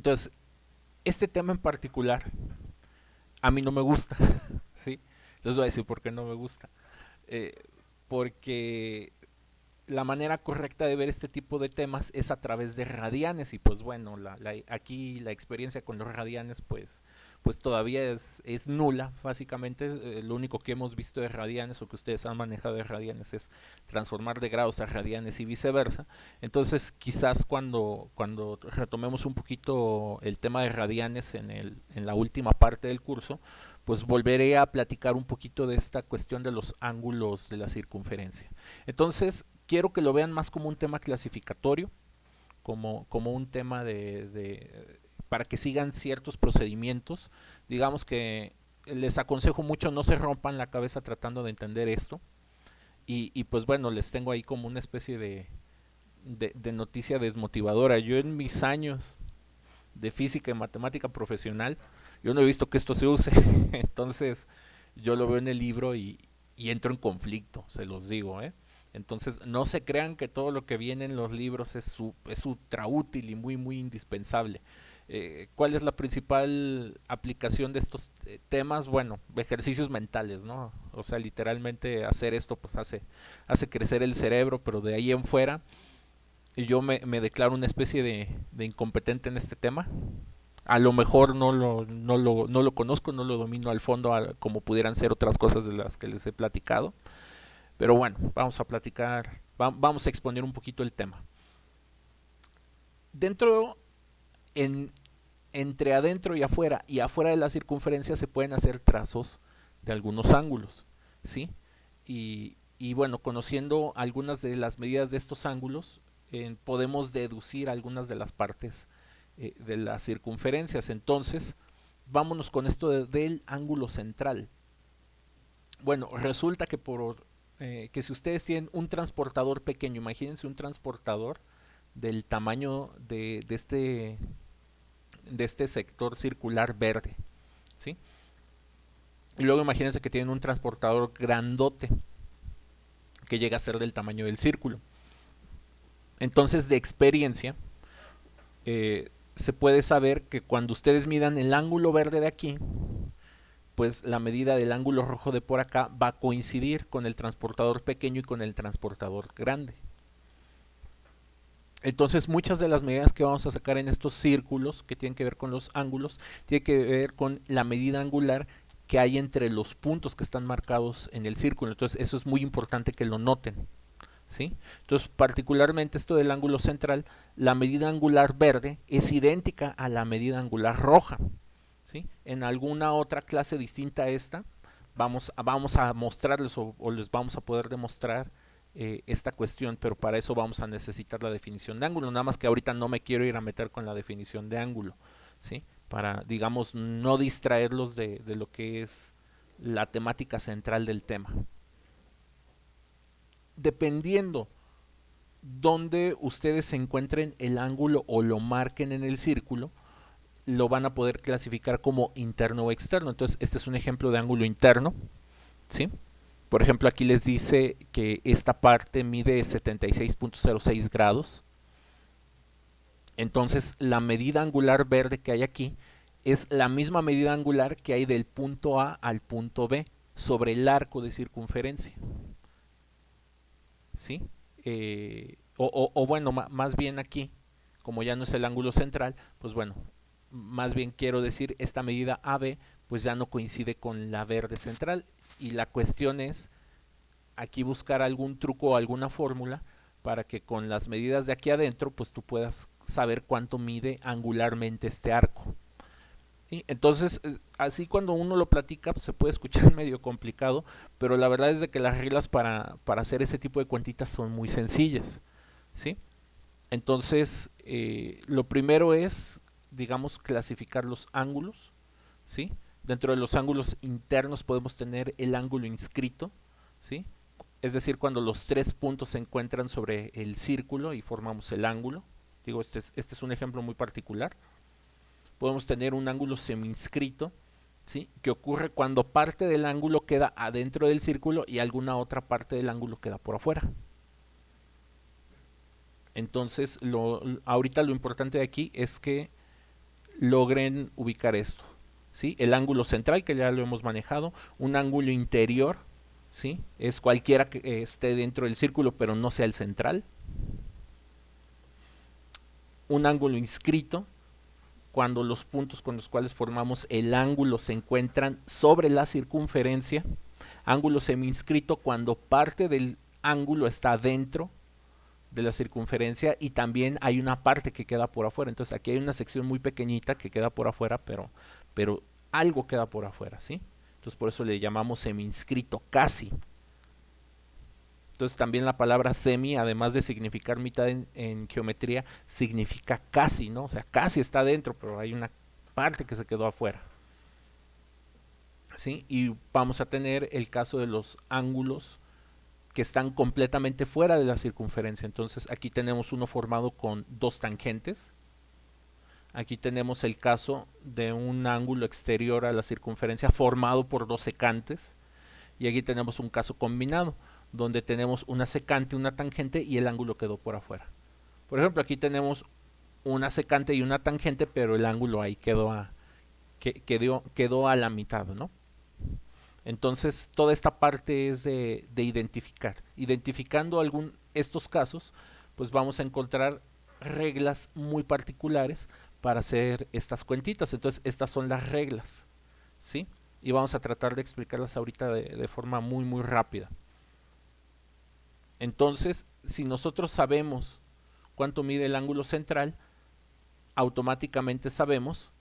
Entonces, este tema en particular a mí no me gusta, ¿sí? Les voy a decir por qué no me gusta. Eh, Porque la manera correcta de ver este tipo de temas es a través de radianes y pues bueno, aquí la experiencia con los radianes pues todavía es nula, básicamente. Lo único que hemos visto de radianes o que ustedes han manejado de radianes es transformar de grados a radianes y viceversa. Entonces quizás cuando retomemos un poquito el tema de radianes en la última parte del curso, pues volveré a platicar un poquito de esta cuestión de los ángulos de la circunferencia. Entonces, quiero que lo vean más como un tema clasificatorio, como un tema para que sigan ciertos procedimientos. Digamos que les aconsejo mucho no se rompan la cabeza tratando de entender esto. Y pues bueno, les tengo ahí como una especie de noticia desmotivadora. Yo en mis años de física y matemática profesional, yo no he visto que esto se use. Entonces, yo lo veo en el libro y entro en conflicto, se los digo, ¿eh? Entonces, no se crean que todo lo que viene en los libros es ultra útil y muy, muy indispensable. ¿Cuál es la principal aplicación de estos temas? Bueno, ejercicios mentales, ¿no? O sea, literalmente hacer esto pues hace crecer el cerebro, pero de ahí en fuera, y yo me declaro una especie de incompetente en este tema. A lo mejor no lo conozco, no lo domino al fondo como pudieran ser otras cosas de las que les he platicado. Pero bueno, vamos a platicar, vamos a exponer un poquito el tema. Dentro, en, entre adentro y afuera de la circunferencia se pueden hacer trazos de algunos ángulos, ¿sí? Y bueno, conociendo algunas de las medidas de estos ángulos, podemos deducir algunas de las partes de las circunferencias. Entonces, vámonos con esto del ángulo central. Bueno, resulta que si ustedes tienen un transportador pequeño, imagínense un transportador del tamaño de este sector circular verde, ¿sí? Y luego imagínense que tienen un transportador grandote que llega a ser del tamaño del círculo. Entonces, de experiencia, se puede saber que cuando ustedes midan el ángulo verde de aquí, pues la medida del ángulo rojo de por acá va a coincidir con el transportador pequeño y con el transportador grande. Entonces muchas de las medidas que vamos a sacar en estos círculos que tienen que ver con los ángulos, tiene que ver con la medida angular que hay entre los puntos que están marcados en el círculo. Entonces eso es muy importante que lo noten, ¿sí? Entonces particularmente esto del ángulo central, la medida angular verde es idéntica a la medida angular roja, ¿sí? En alguna otra clase distinta a esta, vamos a mostrarles o les vamos a poder demostrar esta cuestión, pero para eso vamos a necesitar la definición de ángulo, nada más que ahorita no me quiero ir a meter con la definición de ángulo, ¿sí? Para, digamos, no distraerlos de lo que es la temática central del tema. Dependiendo donde ustedes se encuentren el ángulo o lo marquen en el círculo, lo van a poder clasificar como interno o externo. Entonces, este es un ejemplo de ángulo interno, ¿sí? Por ejemplo, aquí les dice que esta parte mide 76.06 grados. Entonces, la medida angular verde que hay aquí es la misma medida angular que hay del punto A al punto B sobre el arco de circunferencia, ¿sí? O bueno, más bien aquí, como ya no es el ángulo central, pues bueno, más bien quiero decir, esta medida AB pues ya no coincide con la verde central y la cuestión es aquí buscar algún truco o alguna fórmula para que con las medidas de aquí adentro pues tú puedas saber cuánto mide angularmente este arco. ¿Sí? Entonces, así cuando uno lo platica pues se puede escuchar medio complicado, pero la verdad es de que las reglas para hacer ese tipo de cuentitas son muy sencillas, ¿sí? Entonces, lo primero es, digamos, clasificar los ángulos, ¿sí? Dentro de los ángulos internos podemos tener el ángulo inscrito, ¿sí? Es decir, cuando los tres puntos se encuentran sobre el círculo y formamos el ángulo. Digo, este es un ejemplo muy particular. Podemos tener un ángulo semi-inscrito, ¿sí? Que ocurre cuando parte del ángulo queda adentro del círculo y alguna otra parte del ángulo queda por afuera. Entonces, ahorita lo importante de aquí es que logren ubicar esto, ¿sí? El ángulo central, que ya lo hemos manejado, un ángulo interior, ¿sí? Es cualquiera que esté dentro del círculo pero no sea el central. Un ángulo inscrito, cuando los puntos con los cuales formamos el ángulo se encuentran sobre la circunferencia. Ángulo semi-inscrito, cuando parte del ángulo está dentro de la circunferencia y también hay una parte que queda por afuera. Entonces aquí hay una sección muy pequeñita que queda por afuera, pero algo queda por afuera, ¿sí? Entonces por eso le llamamos semi-inscrito, casi. Entonces también la palabra semi, además de significar mitad en geometría, significa casi, ¿no? O sea, casi está dentro, pero hay una parte que se quedó afuera, ¿sí? Y vamos a tener el caso de los ángulos que están completamente fuera de la circunferencia. Entonces aquí tenemos uno formado con dos tangentes. Aquí tenemos el caso de un ángulo exterior a la circunferencia formado por dos secantes. Y aquí tenemos un caso combinado, donde tenemos una secante, una tangente y el ángulo quedó por afuera. Por ejemplo, aquí tenemos una secante y una tangente, pero el ángulo ahí quedó a la mitad, ¿no? Entonces, toda esta parte es de identificar. Identificando estos casos, pues vamos a encontrar reglas muy particulares para hacer estas cuentitas. Entonces, estas son las reglas, ¿sí? Y vamos a tratar de explicarlas ahorita de forma muy, muy rápida. Entonces, si nosotros sabemos cuánto mide el ángulo central, automáticamente sabemos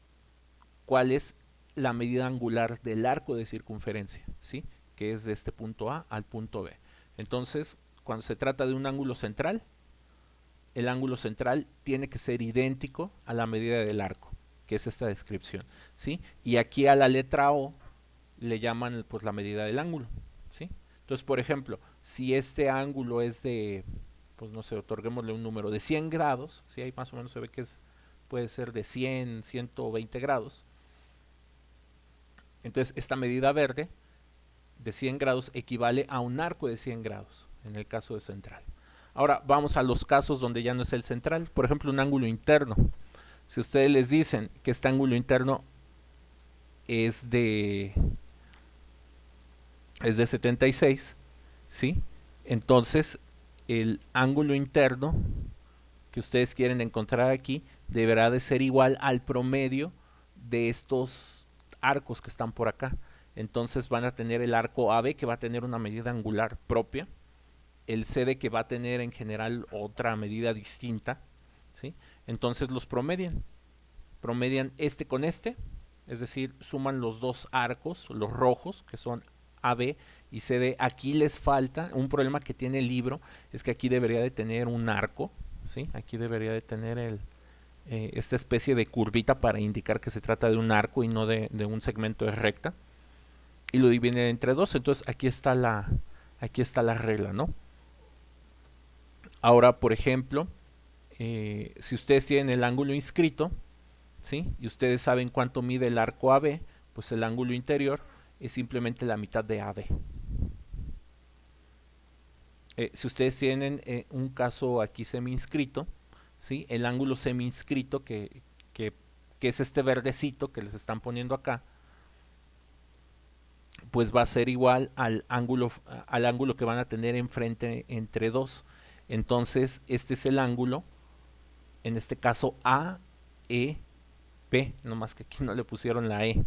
cuál es la medida angular del arco de circunferencia, ¿sí? Que es de este punto A al punto B. Entonces, cuando se trata de un ángulo central, el ángulo central tiene que ser idéntico a la medida del arco, que es esta descripción, ¿sí? Y aquí a la letra O le llaman pues la medida del ángulo, ¿sí? Entonces, por ejemplo, si este ángulo es de, pues no sé, otorguémosle un número de 100 grados, ¿sí? Ahí más o menos se ve que puede ser de 100, 120 grados. Entonces, esta medida verde de 100 grados equivale a un arco de 100 grados, en el caso de central. Ahora, vamos a los casos donde ya no es el central. Por ejemplo, un ángulo interno. Si ustedes les dicen que este ángulo interno es de 76, ¿sí? Entonces, el ángulo interno que ustedes quieren encontrar aquí deberá de ser igual al promedio de estos arcos que están por acá. Entonces van a tener el arco AB, que va a tener una medida angular propia, el CD, que va a tener en general otra medida distinta, ¿sí? Entonces los promedian este con este, es decir, suman los dos arcos, los rojos, que son AB y CD. Aquí les falta un problema que tiene el libro, es que aquí debería de tener un arco, ¿sí? Aquí debería de tener esta especie de curvita para indicar que se trata de un arco y no de un segmento de recta, y lo dividen entre dos. Entonces aquí está la regla, ¿no? Ahora, por ejemplo, si ustedes tienen el ángulo inscrito, ¿sí? Y ustedes saben cuánto mide el arco AB, pues el ángulo interior es simplemente la mitad de AB. Si ustedes tienen un caso aquí semi-inscrito, ¿sí? El ángulo semi-inscrito, que es este verdecito que les están poniendo acá, pues va a ser igual al ángulo que van a tener enfrente entre dos. Entonces, este es el ángulo, en este caso AEP, nomás que aquí no le pusieron la E.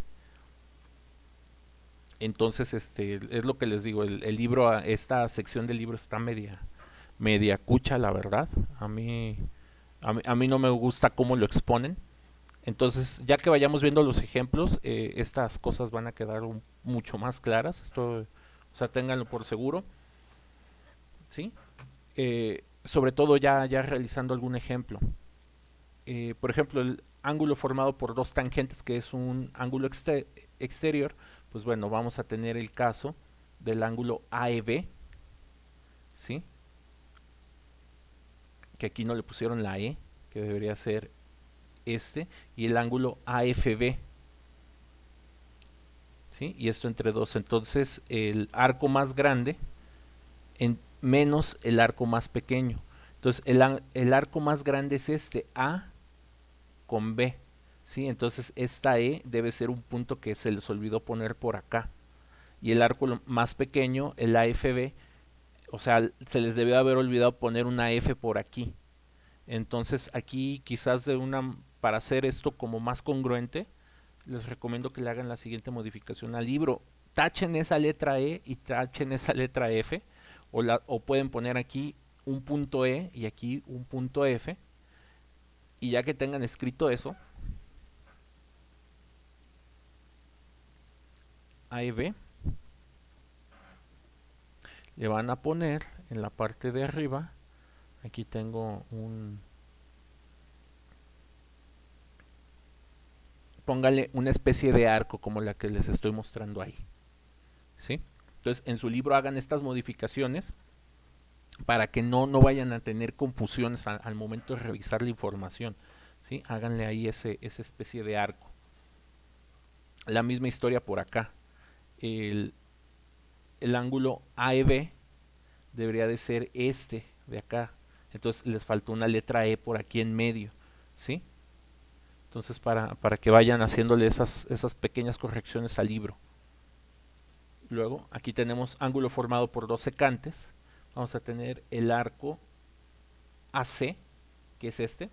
Entonces, es lo que les digo, el libro, esta sección del libro está media cucha, la verdad. A mí no me gusta cómo lo exponen. Entonces, ya que vayamos viendo los ejemplos, estas cosas van a quedar mucho más claras. Esto, o sea, ténganlo por seguro, ¿sí? Sobre todo ya realizando algún ejemplo. Por ejemplo, el ángulo formado por dos tangentes, que es un ángulo exterior, pues bueno, vamos a tener el caso del ángulo AEB, ¿sí? Que aquí no le pusieron la E, que debería ser y el ángulo AFB, ¿sí? Y esto entre dos. Entonces, el arco más grande menos el arco más pequeño. Entonces, el arco más grande es este, A con B, ¿sí? Entonces esta E debe ser un punto que se les olvidó poner por acá. Y el arco más pequeño, el AFB, o sea, se les debió haber olvidado poner una F por aquí. Entonces aquí quizás para hacer esto como más congruente, les recomiendo que le hagan la siguiente modificación al libro. Tachen esa letra E y tachen esa letra F, o pueden poner aquí un punto E y aquí un punto F, y ya que tengan escrito eso, A y B, le van a poner en la parte de arriba, aquí tengo póngale una especie de arco como la que les estoy mostrando ahí, ¿sí? Entonces en su libro hagan estas modificaciones para que no vayan a tener confusiones al momento de revisar la información, ¿sí? Háganle ahí esa especie de arco. La misma historia por acá. El, el ángulo AEB debería de ser este de acá. Entonces les faltó una letra E por aquí en medio, ¿sí? Entonces para que vayan haciéndole esas pequeñas correcciones al libro. Luego aquí tenemos ángulo formado por dos secantes. Vamos a tener el arco AC, que es este.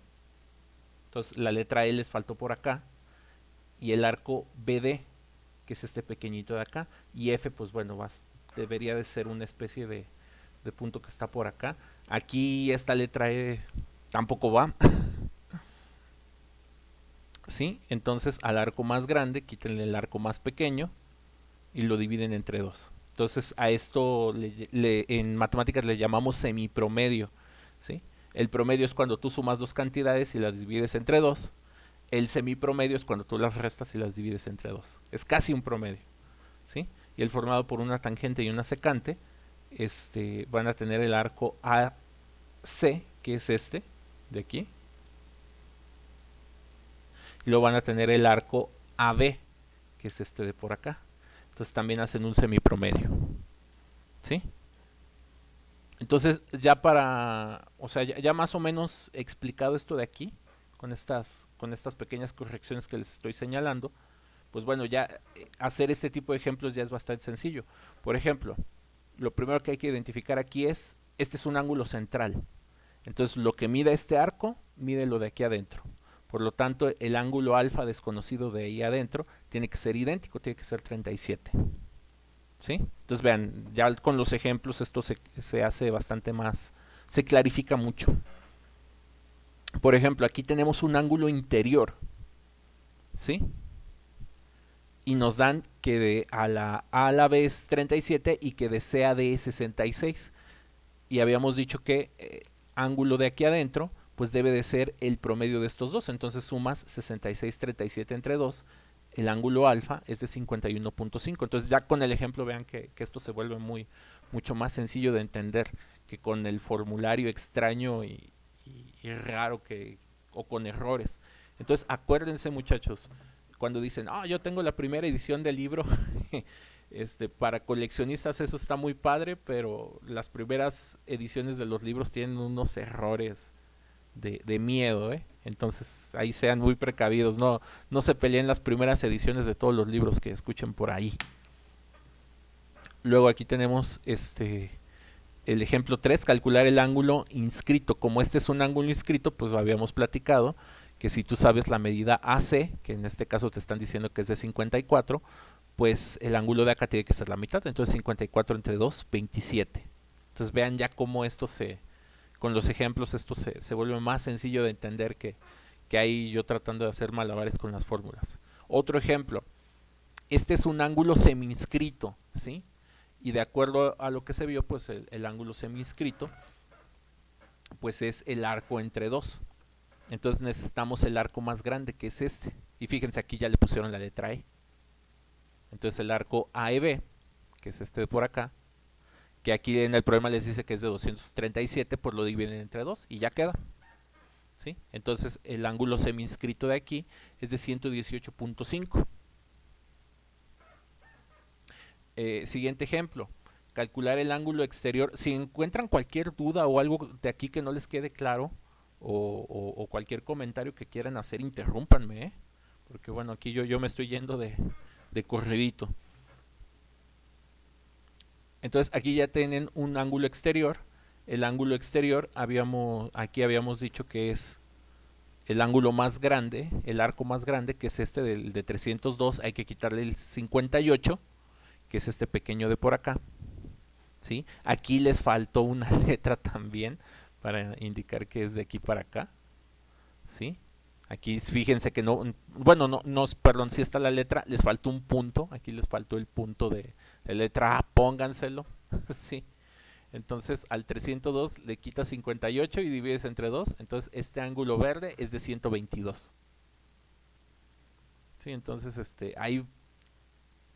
Entonces la letra E les faltó por acá. Y el arco BD, que es este pequeñito de acá. Y F, pues bueno, debería de ser una especie de punto que está por acá. Aquí esta letra E tampoco va. ¿Sí? Entonces al arco más grande quítenle el arco más pequeño y lo dividen entre dos. Entonces a esto en matemáticas le llamamos semipromedio, ¿sí? El promedio es cuando tú sumas dos cantidades y las divides entre dos. El semipromedio es cuando tú las restas y las divides entre dos. Es casi un promedio, ¿sí? Y el formado por una tangente y una secante, van a tener el arco AC, que es este, de aquí. Y luego van a tener el arco AB, que es este de por acá. Entonces también hacen un semipromedio, ¿sí? Entonces ya o sea, ya más o menos explicado esto de aquí, con estas pequeñas correcciones que les estoy señalando, pues bueno, ya hacer este tipo de ejemplos ya es bastante sencillo. Por ejemplo, lo primero que hay que identificar aquí este es un ángulo central. Entonces lo que mide este arco, mide lo de aquí adentro. Por lo tanto, el ángulo alfa desconocido de ahí adentro tiene que ser idéntico, tiene que ser 37. ¿Sí? Entonces vean, ya con los ejemplos esto se hace bastante más, se clarifica mucho. Por ejemplo, aquí tenemos un ángulo interior, ¿sí? Y nos dan que de A a la B es 37 y que de C a D es 66. Y habíamos dicho que ángulo de aquí adentro, pues debe de ser el promedio de estos dos. Entonces sumas 66, 37 entre 2. El ángulo alfa es de 51.5. Entonces ya con el ejemplo vean que esto se vuelve mucho más sencillo de entender que con el formulario extraño y raro o con errores. Entonces acuérdense muchachos, cuando dicen, yo tengo la primera edición del libro, para coleccionistas eso está muy padre, pero las primeras ediciones de los libros tienen unos errores de miedo, ¿eh? Entonces ahí sean muy precavidos, no se peleen las primeras ediciones de todos los libros que escuchen por ahí. Luego aquí tenemos el ejemplo 3, calcular el ángulo inscrito. Como este es un ángulo inscrito, pues lo habíamos platicado, que si tú sabes la medida AC, que en este caso te están diciendo que es de 54, pues el ángulo de acá tiene que ser la mitad. Entonces 54 entre 2, 27. Entonces vean ya cómo con los ejemplos esto se vuelve más sencillo de entender que ahí yo tratando de hacer malabares con las fórmulas. Otro ejemplo, este es un ángulo seminscrito, ¿sí? Y de acuerdo a lo que se vio, pues el ángulo seminscrito, pues es el arco entre dos. Entonces necesitamos el arco más grande, que es este. Y fíjense, aquí ya le pusieron la letra E. Entonces el arco AEB, que es este de por acá, que aquí en el problema les dice que es de 237, pues lo dividen entre 2 y ya queda. ¿Sí? Entonces el ángulo seminscrito de aquí es de 118.5. Siguiente ejemplo, calcular el ángulo exterior. Si encuentran cualquier duda o algo de aquí que no les quede claro, o cualquier comentario que quieran hacer, interrúmpanme, porque bueno, aquí yo me estoy yendo de corridito. Entonces aquí ya tienen un ángulo exterior. El ángulo exterior aquí habíamos dicho que es el ángulo más grande, el arco más grande, que es este del de 302. Hay que quitarle el 58, que es este pequeño de por acá. ¿Sí? Aquí les faltó una letra también para indicar que es de aquí para acá. ¿Sí? Aquí fíjense que no, bueno, no, perdón, sí está la letra, les faltó un punto, aquí les faltó el punto de letra A, pónganselo. Sí. Entonces al 302 le quitas 58 y divides entre 2. Entonces este ángulo verde es de 122. Sí, entonces ahí,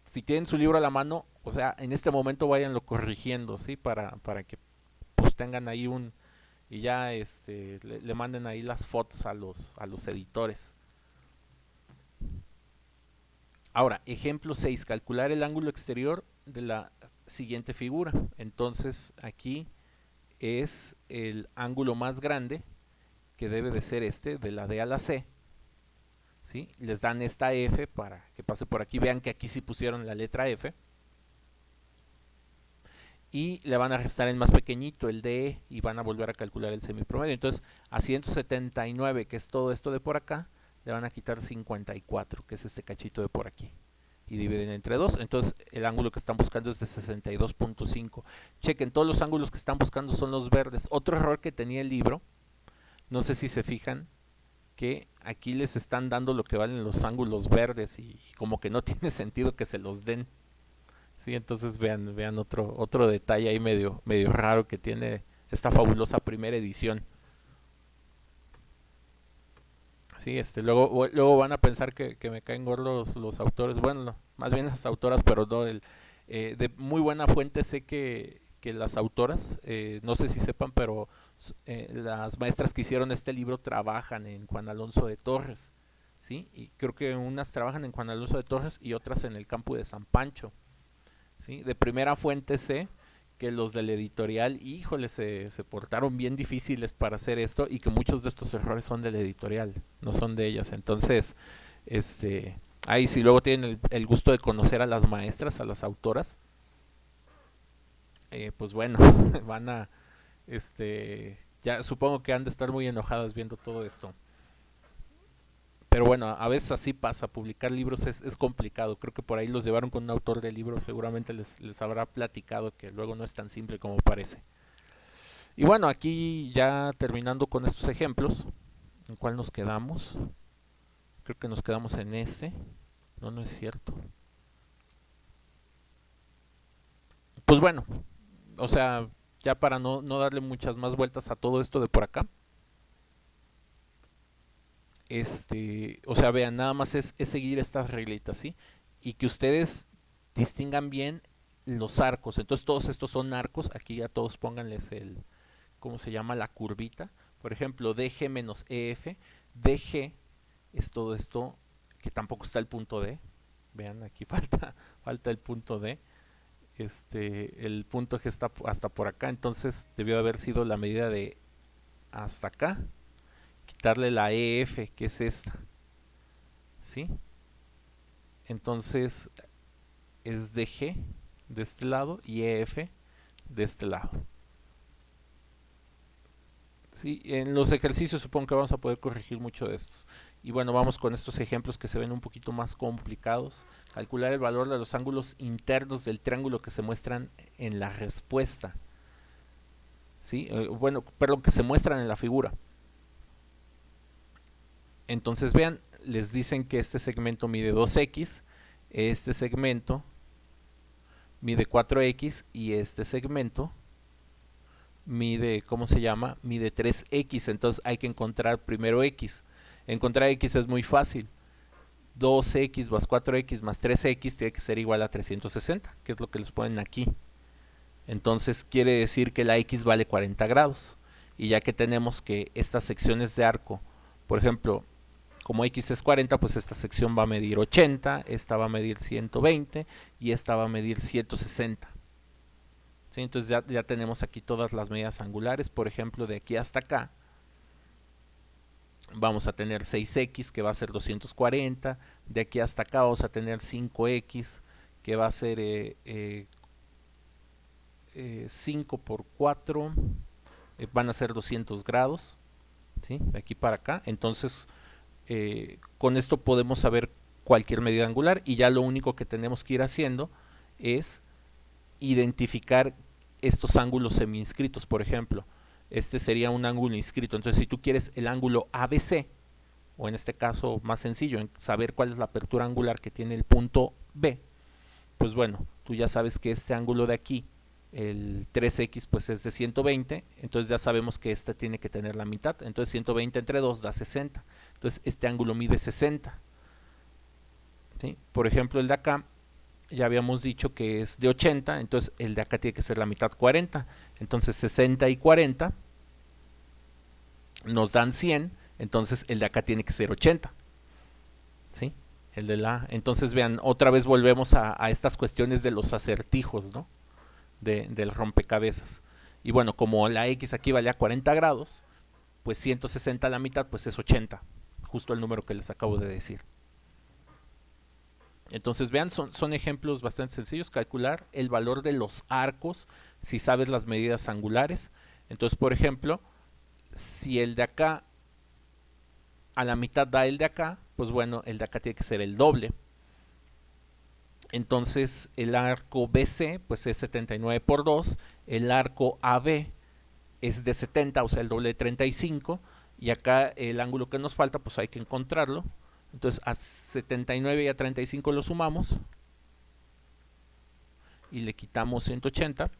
si tienen su libro a la mano, o sea, en este momento váyanlo corrigiendo, ¿sí? Para que pues tengan ahí y ya le manden ahí las fotos a los editores. Ahora, ejemplo 6, calcular el ángulo exterior de la siguiente figura. Entonces aquí es el ángulo más grande, que debe de ser de la D a la C. ¿Sí? Les dan esta F para que pase por aquí. Vean que aquí sí pusieron la letra F. Y le van a restar el más pequeñito, el DE, y van a volver a calcular el semipromedio. Entonces, a 179, que es todo esto de por acá, le van a quitar 54, que es este cachito de por aquí. Y dividen entre 2. Entonces, el ángulo que están buscando es de 62.5. Chequen, todos los ángulos que están buscando son los verdes. Otro error que tenía el libro, no sé si se fijan, que aquí les están dando lo que valen los ángulos verdes y como que no tiene sentido que se los den. Sí, entonces vean otro detalle ahí medio raro que tiene esta fabulosa primera edición. Sí, luego van a pensar que me caen gordos los autores, bueno, no, más bien las autoras, pero no, de muy buena fuente sé que las autoras, no sé si sepan, pero las maestras que hicieron este libro trabajan en Juan Alonso de Torres, ¿sí? Y creo que unas trabajan en Juan Alonso de Torres y otras en el campo de San Pancho. ¿Sí? De primera fuente sé que los del editorial, híjole, se portaron bien difíciles para hacer esto y que muchos de estos errores son del editorial, no son de ellas. Entonces, ahí si luego tienen el gusto de conocer a las maestras, a las autoras, pues bueno, van a, ya supongo que han de estar muy enojadas viendo todo esto. Pero bueno, a veces así pasa, publicar libros es complicado. Creo que por ahí los llevaron con un autor de libro, seguramente les habrá platicado que luego no es tan simple como parece. Y bueno, aquí ya terminando con estos ejemplos, ¿en cuál nos quedamos? Creo que nos quedamos en este. No, no es cierto. Pues bueno, o sea, ya para no darle muchas más vueltas a todo esto de por acá. O sea, vean, nada más es seguir estas reglitas, ¿sí? Y que ustedes distingan bien los arcos. Entonces todos estos son arcos. Aquí ya todos pónganles ¿cómo se llama? La curvita. Por ejemplo, DG menos EF. DG es todo esto que tampoco está el punto D. Vean, aquí falta el punto D. El punto G está hasta por acá. Entonces debió haber sido la medida de hasta acá. Quitarle la EF, que es esta. ¿Sí? Entonces es DG de este lado y EF de este lado. Sí, en los ejercicios supongo que vamos a poder corregir mucho de estos. Y bueno, vamos con estos ejemplos que se ven un poquito más complicados. Calcular el valor de los ángulos internos del triángulo que se muestran en la respuesta. ¿Sí? Bueno, perdón, que se muestran en la figura. Entonces vean, les dicen que este segmento mide 2x, este segmento mide 4x y este segmento mide, ¿cómo se llama? Mide 3x, entonces hay que encontrar primero x. Encontrar x es muy fácil. 2x más 4x más 3x tiene que ser igual a 360, que es lo que les ponen aquí. Entonces quiere decir que la x vale 40 grados. Y ya que tenemos que estas secciones de arco, por ejemplo, como x es 40, pues esta sección va a medir 80, esta va a medir 120 y esta va a medir 160. ¿Sí? Entonces ya tenemos aquí todas las medidas angulares, por ejemplo, de aquí hasta acá. vamos a tener 6x que va a ser 240, de aquí hasta acá vamos a tener 5x que va a ser 5 por 4, van a ser 200 grados, ¿sí? De aquí para acá. Entonces con esto podemos saber cualquier medida angular y ya lo único que tenemos que ir haciendo es identificar estos ángulos semi-inscritos. Por ejemplo, este sería un ángulo inscrito. Entonces, si tú quieres el ángulo ABC, o en este caso más sencillo, en saber cuál es la apertura angular que tiene el punto B, pues bueno, tú ya sabes que este ángulo de aquí, el 3x, pues es de 120, entonces ya sabemos que este tiene que tener la mitad. Entonces 120 entre 2 da 60. Entonces este ángulo mide 60. ¿Sí? Por ejemplo, el de acá ya habíamos dicho que es de 80, entonces el de acá tiene que ser la mitad, 40. Entonces 60 y 40 nos dan 100, entonces el de acá tiene que ser 80. ¿Sí? El de la... Entonces vean, otra vez volvemos a estas cuestiones de los acertijos, ¿no? Del rompecabezas. Y bueno, como la X aquí valía 40 grados, pues 160 a la mitad pues es 80, justo el número que les acabo de decir. Entonces vean, son ejemplos bastante sencillos. Calcular el valor de los arcos si sabes las medidas angulares. Entonces, por ejemplo, si el de acá a la mitad da el de acá, pues bueno, el de acá tiene que ser el doble. Entonces el arco BC pues es 79 por 2, el arco AB es de 70, o sea el doble de 35, y acá el ángulo que nos falta pues hay que encontrarlo. Entonces a 79 y a 35 lo sumamos y le quitamos 180.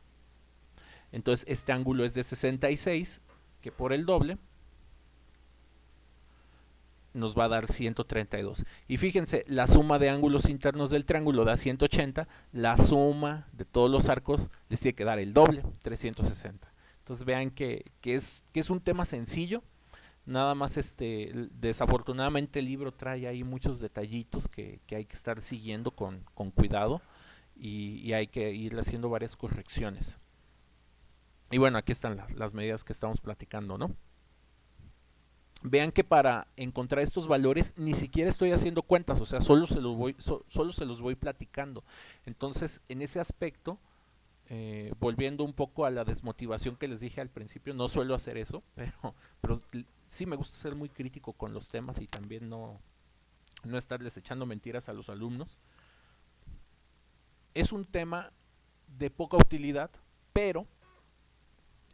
Entonces este ángulo es de 66, que por el doble nos va a dar 132. Y fíjense, la suma de ángulos internos del triángulo da 180, la suma de todos los arcos les tiene que dar el doble, 360. Entonces vean que es un tema sencillo, nada más desafortunadamente el libro trae ahí muchos detallitos que hay que estar siguiendo con cuidado y hay que ir haciendo varias correcciones. Y bueno, aquí están las medidas que estamos platicando, ¿no? Vean que para encontrar estos valores ni siquiera estoy haciendo cuentas, o sea, solo se los voy platicando. Entonces, en ese aspecto, volviendo un poco a la desmotivación que les dije al principio, no suelo hacer eso, pero sí me gusta ser muy crítico con los temas y también no estarles echando mentiras a los alumnos. Es un tema de poca utilidad, pero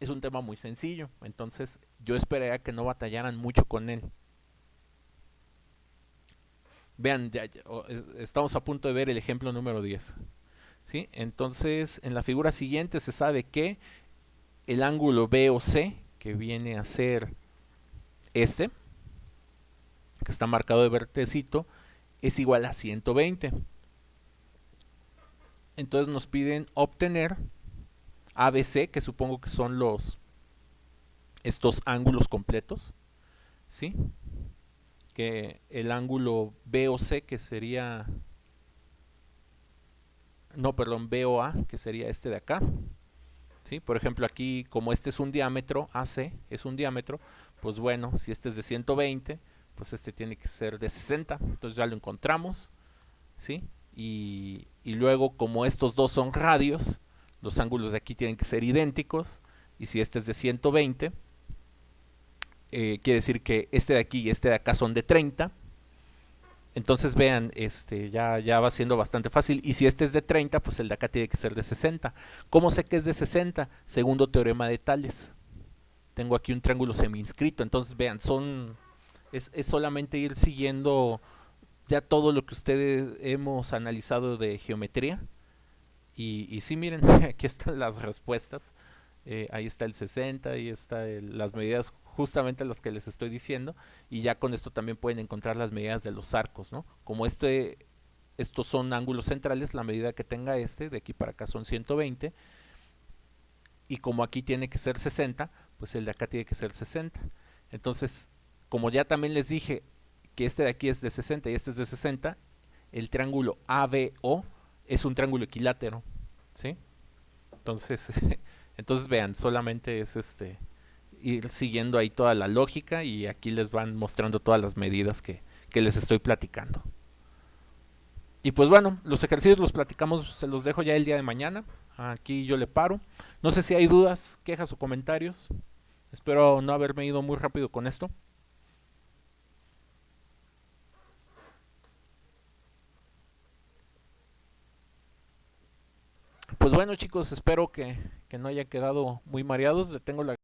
es un tema muy sencillo, entonces yo esperaría que no batallaran mucho con él. Vean, estamos a punto de ver el ejemplo número 10. ¿Sí? Entonces, en la figura siguiente se sabe que el ángulo BOC, que viene a ser este, que está marcado de vertecito, es igual a 120. Entonces nos piden obtener ABC, que supongo que son estos ángulos completos, ¿sí? Que el ángulo BOC, que sería, no, perdón, BOA, que sería este de acá, ¿sí? Por ejemplo, aquí, como este es un diámetro, AC es un diámetro, pues bueno, si este es de 120, pues este tiene que ser de 60, entonces ya lo encontramos, ¿sí? Y luego, como estos dos son radios, los ángulos de aquí tienen que ser idénticos, y si este es de 120, quiere decir que este de aquí y este de acá son de 30. Entonces vean, ya va siendo bastante fácil. Y si este es de 30, pues el de acá tiene que ser de 60. ¿Cómo sé que es de 60? Segundo teorema de Tales. Tengo aquí un triángulo semi-inscrito. Entonces vean, es solamente ir siguiendo ya todo lo que ustedes hemos analizado de geometría. Y sí, miren, aquí están las respuestas. Ahí está el 60, ahí están las medidas justamente las que les estoy diciendo, y ya con esto también pueden encontrar las medidas de los arcos, ¿no? Como estos son ángulos centrales, la medida que tenga de aquí para acá son 120, y como aquí tiene que ser 60, pues el de acá tiene que ser 60. Entonces, como ya también les dije que este de aquí es de 60 y este es de 60, el triángulo ABO es un triángulo equilátero, ¿sí? Entonces, entonces vean, solamente es ir siguiendo ahí toda la lógica y aquí les van mostrando todas las medidas que les estoy platicando. Y pues bueno, los ejercicios los platicamos, se los dejo ya el día de mañana. Aquí yo le paro. No sé si hay dudas, quejas o comentarios. Espero no haberme ido muy rápido con esto. Pues bueno chicos, espero que no haya quedado muy mareados. Le tengo la